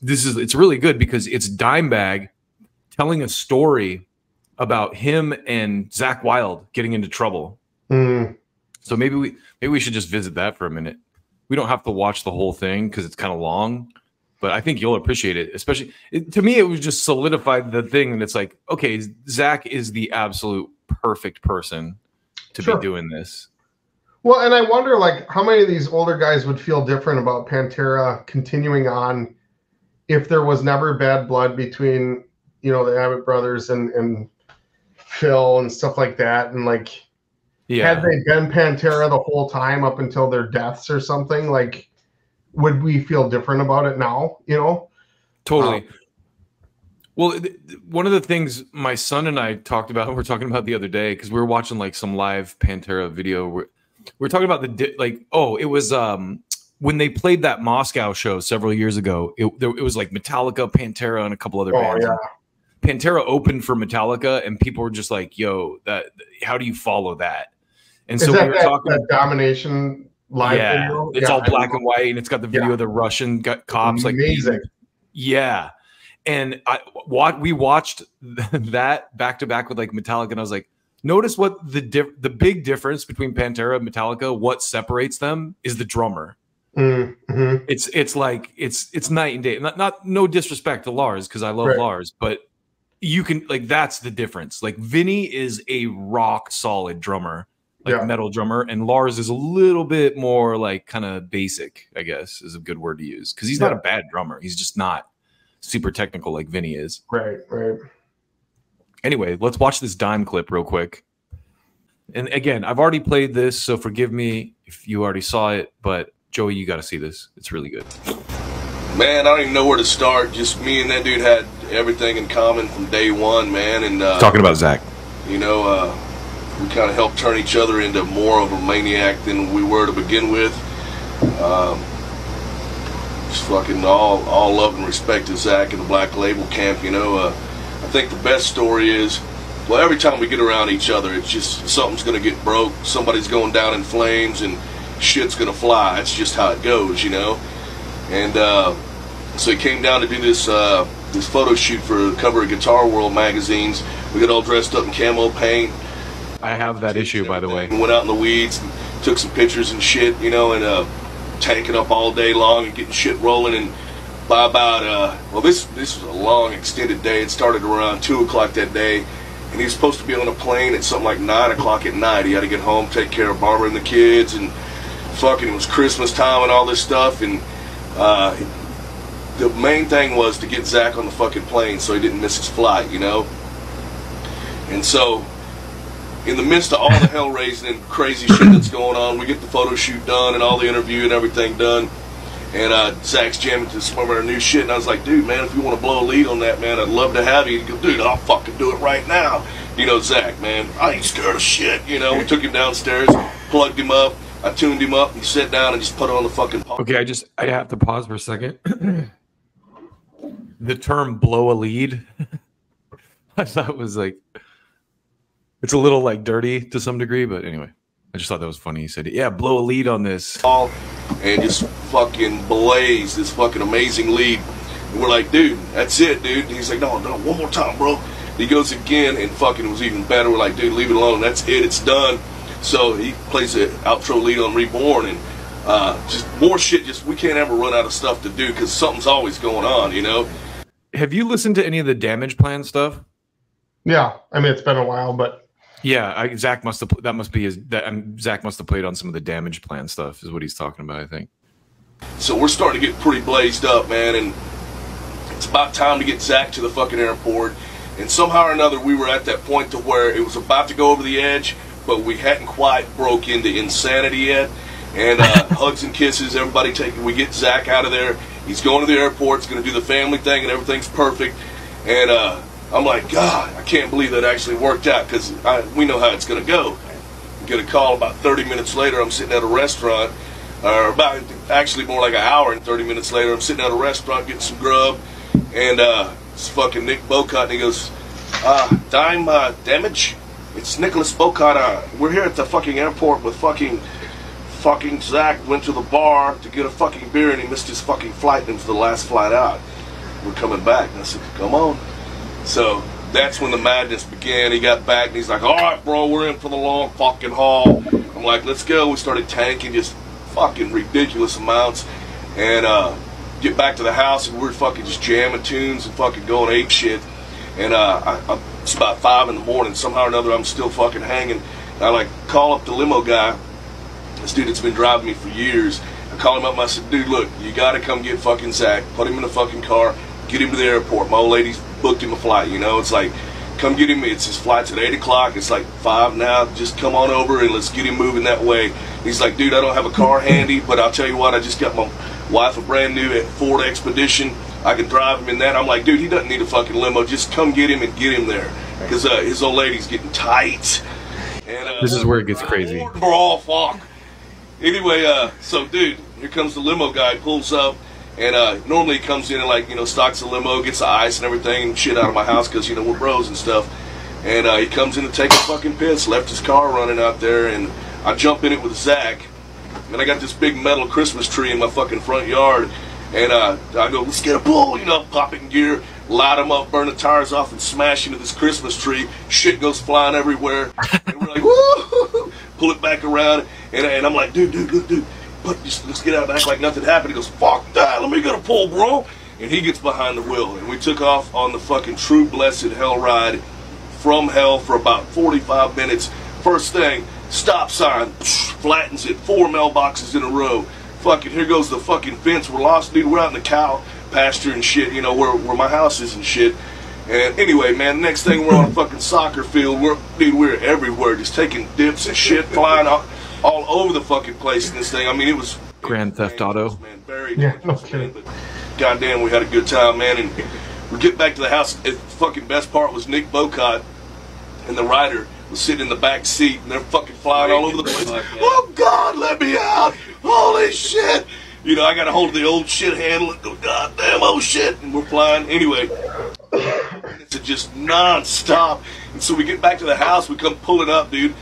it's really good because it's Dimebag telling a story about him and Zakk Wylde getting into trouble. So maybe we should just visit that for a minute. We don't have to watch the whole thing because it's kind of long, but I think you'll appreciate it. Especially to me, it was just solidified the thing, and it's like, okay, Zakk is the absolute perfect person to be doing this. Well, and I wonder, like, how many of these older guys would feel different about Pantera continuing on if there was never bad blood between, you know, the Abbott brothers and Phil and stuff like that, and like, had they been Pantera the whole time up until their deaths or something, like, would we feel different about it now? You know, totally. Well, one of the things my son and I talked about, we're talking about the other day, because we were watching like some live Pantera video. We're talking about it was when they played that Moscow show several years ago. It was like Metallica, Pantera, and a couple other bands. Yeah. Pantera opened for Metallica, and people were just like, "Yo, how do you follow that?" And so we were talking that Domination live video. It's all black and white, and it's got the video of the Russian cops. Amazing. Like, yeah. And we watched that back to back with like Metallica, and I was like, notice what the big difference between Pantera and Metallica, what separates them is the drummer. It's like it's night and day. No disrespect to Lars, because I love Lars, but you can, like, that's the difference. Like, Vinnie is a rock solid drummer, like metal drummer, and Lars is a little bit more like kind of basic, I guess is a good word to use, because he's not a bad drummer. He's just not super technical like Vinnie is. Right. Anyway, let's watch this Dime clip real quick. And again, I've already played this, so forgive me if you already saw it, but Joey, you got to see this. It's really good. Man, I don't even know where to start. Just me and that dude had everything in common from day one, man. And talking about Zakk, you know, we kind of helped turn each other into more of a maniac than we were to begin with. Just fucking all love and respect to Zakk and the Black Label camp. You know, I think the best story is, well, every time we get around each other, it's just something's gonna get broke, somebody's going down in flames, and shit's gonna fly. It's just how it goes, you know. And so he came down to do this this photo shoot for the cover of Guitar World magazines. We got all dressed up in camo paint. I have that issue, by the way. And went out in the weeds, and took some pictures and shit, you know, and tanking up all day long and getting shit rolling. And by about well, this was a long extended day. It started around 2 o'clock that day, and he was supposed to be on a plane at something like 9 o'clock at night. He had to get home, take care of Barbara and the kids, and fucking, it was Christmas time and all this stuff. And the main thing was to get Zakk on the fucking plane so he didn't miss his flight, you know. And so, in the midst of all the hell raising and crazy shit that's going on, we get the photo shoot done and all the interview and everything done. And Zakk's jamming to some of our new shit, and I was like, dude, man, if you want to blow a lead on that, man, I'd love to have you. He'd go, dude, I'll fucking do it right now. You know, Zakk, man, I ain't scared of shit. You know, we took him downstairs, plugged him up, I tuned him up, he sat down and just put on the fucking pump. Okay, I have to pause for a second. The term blow a lead, I thought it was like, it's a little like dirty to some degree, but anyway, I just thought that was funny. He said, yeah, blow a lead on this. And just fucking blaze this fucking amazing lead. And we're like, dude, that's it, dude. And he's like, no, one more time, bro. He goes again, and fucking was even better. We're like, dude, leave it alone. That's it. It's done. So he plays the outro lead on Reborn, and just more shit. Just, we can't ever run out of stuff to do because something's always going on, you know. Have you listened to any of the Damage Plan stuff? Yeah, I mean, it's been a while, but yeah, Zakk must have. That must be his. Zakk must have played on some of the Damage Plan stuff. Is what he's talking about, I think. So we're starting to get pretty blazed up, man, and it's about time to get Zakk to the fucking airport. And somehow or another, we were at that point to where it was about to go over the edge, but we hadn't quite broke into insanity yet. And hugs and kisses, everybody we get Zakk out of there. He's going to the airport, he's going to do the family thing, and everything's perfect. And I'm like, God, I can't believe that actually worked out, because we know how it's going to go. I get a call about 30 minutes later, I'm sitting at a restaurant, or about, actually more like an hour and 30 minutes later, I'm sitting at a restaurant getting some grub, and it's fucking Nick Bocott, and he goes, Dime, Damage? It's Nicholas Bocott. We're here at the fucking airport with fucking Zakk. Went to the bar to get a fucking beer, and he missed his fucking flight, and it was the last flight out. we're coming back. And I said, come on. So that's when the madness began. He got back and he's like, all right, bro, we're in for the long fucking haul. I'm like, let's go. We started tanking just fucking ridiculous amounts. And get back to the house and we're fucking just jamming tunes and fucking going ape shit. And it's about 5 in the morning. Somehow or another, I'm still fucking hanging. And I like call up the limo guy. This dude that's been driving me for years. I call him up and I said, dude, look, you gotta come get fucking Zakk. Put him in the fucking car. Get him to the airport. My old lady's booked him a flight, you know. It's like, come get him. It's his flight's at 8 o'clock. It's like 5 now. Just come on over and let's get him moving that way. He's like, dude, I don't have a car handy, but I'll tell you what, I just got my wife a brand new Ford Expedition. I can drive him in that. I'm like, dude, he doesn't need a fucking limo. Just come get him and get him there. Because his old lady's getting tight. And, this is where it gets crazy. Brawl, fuck. Anyway, so dude, here comes the limo guy, pulls up, and normally he comes in and like, you know, stocks the limo, gets the ice and everything and shit out of my house because, you know, we're bros and stuff. And he comes in to take a fucking piss, left his car running out there, and I jump in it with Zakk, and I got this big metal Christmas tree in my fucking front yard, and I go, let's get a pull, you know, pop it in gear, light them up, burn the tires off, and smash into this Christmas tree. Shit goes flying everywhere, and we're like, woo! Pull it back around, and I'm like, dude, let's get out and act like nothing happened. He goes, fuck that, let me get a pull, bro. And he gets behind the wheel, and we took off on the fucking true Blessed Hellride from hell for about 45 minutes. First thing, stop sign, flattens it, 4 mailboxes in a row. Fucking, here goes the fucking fence. We're lost, dude. We're out in the cow pasture and shit, you know, where my house is and shit. And anyway, man, next thing we're on a fucking soccer field. We're everywhere, just taking dips and shit, flying all over the fucking place in this thing. I mean, it was Grand Theft Auto. Man, very dangerous, man, but goddamn, we had a good time, man. And we get back to the house. The fucking best part was Nick Bocott and the rider was sitting in the back seat, and they're fucking flying all over the place. Oh God, let me out! Holy shit! You know, I got a hold of the old shit handle and go, goddamn, oh shit! And we're flying anyway. It's just non-stop. And so we get back to the house, we come pulling up, dude.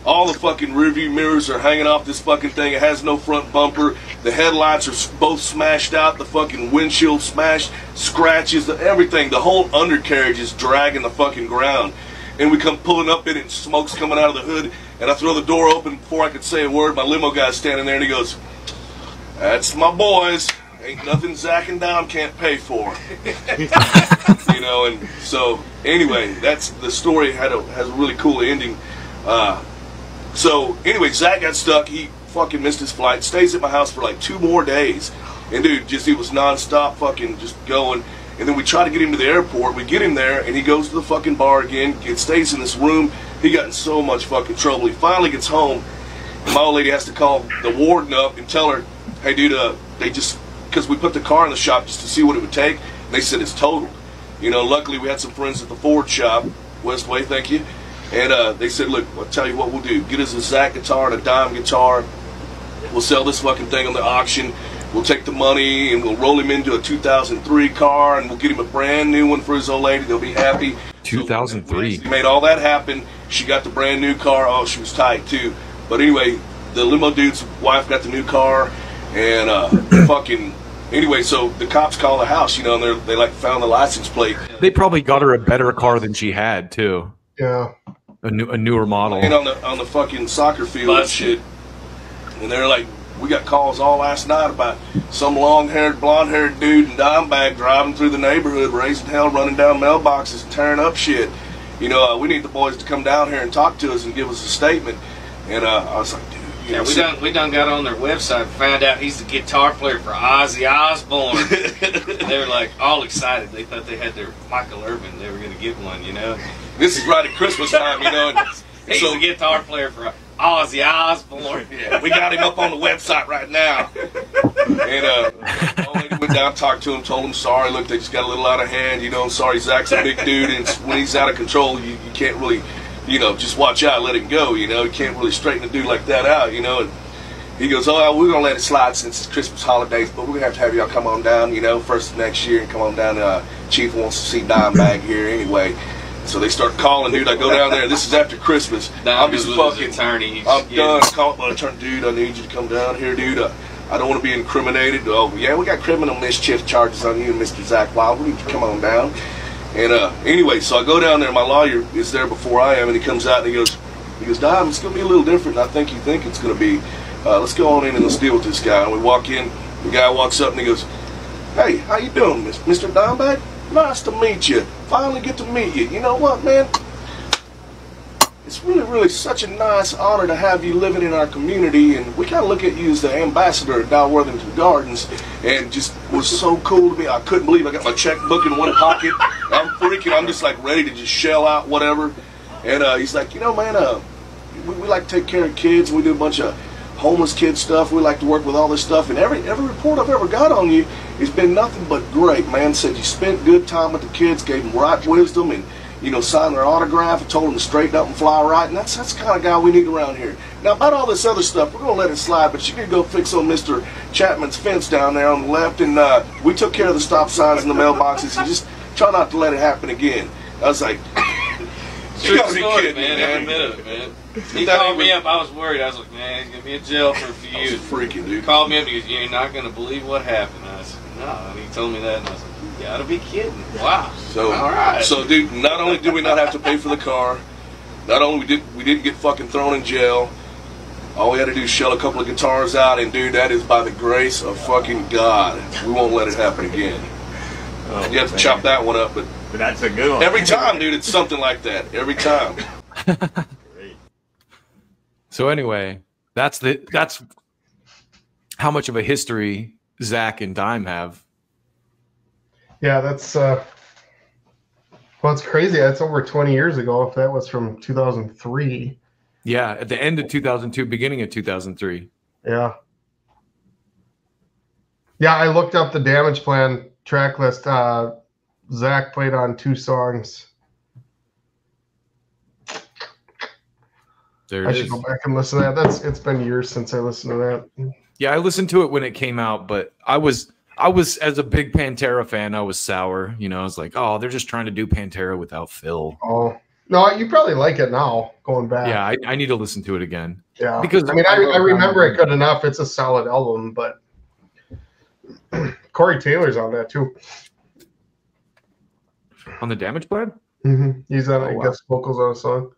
All the fucking rearview mirrors are hanging off this fucking thing. It has no front bumper. The headlights are both smashed out. The fucking windshield smashed, scratches, everything. The whole undercarriage is dragging the fucking ground. And we come pulling up in it, and smoke's coming out of the hood. And I throw the door open before I could say a word. My limo guy's standing there, and he goes, "That's my boys. Ain't nothing Zakk and Dime can't pay for." You know, and so anyway, that's the story. Has a really cool ending. So anyway, Zakk got stuck. He fucking missed his flight. Stays at my house for like 2 more days, and dude, just he was nonstop, fucking just going. And then we try to get him to the airport. We get him there, and he goes to the fucking bar again. Stays in this room. He got in so much fucking trouble. He finally gets home, and my old lady has to call the warden up and tell her, "Hey, dude, they just, because we put the car in the shop just to see what it would take, and they said it's totaled." You know, luckily we had some friends at the Ford shop, Westway, thank you. And they said, "Look, I'll tell you what we'll do. Get us a Zakk guitar and a Dime guitar. We'll sell this fucking thing on the auction. We'll take the money and we'll roll him into a 2003 car, and we'll get him a brand new one for his old lady. They'll be happy." 2003. So we made all that happen. She got the brand new car. Oh, she was tight too. But anyway, the limo dude's wife got the new car, and fucking anyway. So the cops call the house, you know, and they like found the license plate. They probably got her a better car than she had too. Yeah, a newer model. And on the fucking soccer field and shit. And they're like, we got calls all last night about some long-haired, blonde-haired dude in Dimebag driving through the neighborhood, raising hell, running down mailboxes and tearing up shit. You know, we need the boys to come down here and talk to us and give us a statement. And I was like, dude. You know, we done got on their website and found out he's the guitar player for Ozzy Osbourne. They were like all excited. They thought they had their Michael Irvin. They were going to get one, you know. This is right at Christmas time, you know. And he's the guitar player for Ozzy Osbourne. Yeah, we got him up on the website right now. And old lady went down, talked to him, told him sorry. Look, they just got a little out of hand. You know, sorry, Zakk's a big dude, and when he's out of control, you can't really, you know, just watch out, let him go. You know, you can't really straighten a dude like that out. You know, and he goes, "Oh, we're gonna let it slide since it's Christmas holidays, but we're gonna have y'all come on down. You know, first of next year, and come on down. Chief wants to see Dimebag here anyway." So they start calling, dude. I go down there. This is after Christmas. I'm just fucking. Attorney. I'm done. Call my attorney, dude. I need you to come down here, dude. I don't want to be incriminated. Oh, yeah, we got criminal mischief charges on you, Mr. Zakk Wild. We need to come on down. And anyway, so I go down there. My lawyer is there before I am, and he comes out and he goes, Dime, it's going to be a little different than I think you think it's going to be. Let's go on in and let's deal with this guy. And we walk in. The guy walks up and he goes, hey, how you doing, Mr. Dimebag? Nice to meet you. Finally get to meet you. You know what, man? It's really such a nice honor to have you living in our community, and we kind of look at you as the ambassador at Dalworthington Gardens, and just was so cool to me. I couldn't believe I got my checkbook in one pocket. I'm just like ready to just shell out whatever. And he's like, you know, man, we like to take care of kids. We do a bunch of homeless kid stuff. We like to work with all this stuff, and every report I've ever got on you has been nothing but great, man. Said you spent good time with the kids, gave them right wisdom, and you know, signed their autograph and told them to straighten up and fly right, and that's the kind of guy we need around here. Now, about all this other stuff, we're going to let it slide, but you can go fix on Mr. Chapman's fence down there on the left, and we took care of the stop signs and the mailboxes, and just try not to let it happen again. I was like, you gotta be kidding, man. Every minute of it, man. He called me up. I was worried. I was like, man, he's going to be in jail for a few years. Freaking, dude. He called me up and he goes, you're not going to believe what happened. I said, no. And he told me that, and I was like, you gotta be kidding. Wow. So, all right. So, dude, not only did we not have to pay for the car, not only we didn't get fucking thrown in jail, all we had to do is shell a couple of guitars out, and dude, that is by the grace of fucking God. We won't let it happen again. Oh, you have to chop that one up, but that's a good one. Every time, dude, it's something like that. Every time. Great. So anyway, that's how much of a history Zakk and Dime have. Yeah, that's well, it's crazy. That's over 20 years ago. If that was from 2003. Yeah, at the end of 2002, beginning of 2003. Yeah. Yeah, I looked up the Damage Plan track list. Zakk played on 2 songs. There it I is. should go back and listen to that. It's been years since I listened to that. Yeah, I listened to it when it came out, but I was as a big Pantera fan, I was sour. You know, I was like, oh, they're just trying to do Pantera without Phil. Oh no, you probably like it now. Going back. Yeah, I need to listen to it again. Yeah, because I mean, I remember it good enough. It's a solid album, but Corey Taylor's on that too. On the Damage Plan? Mm-hmm. He's on, I wow. guess, vocals on a song.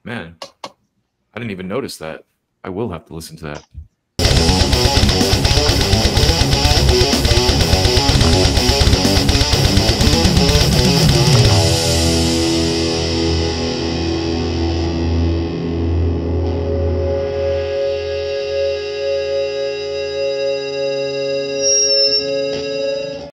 Man, I didn't even notice that. I will have to listen to that.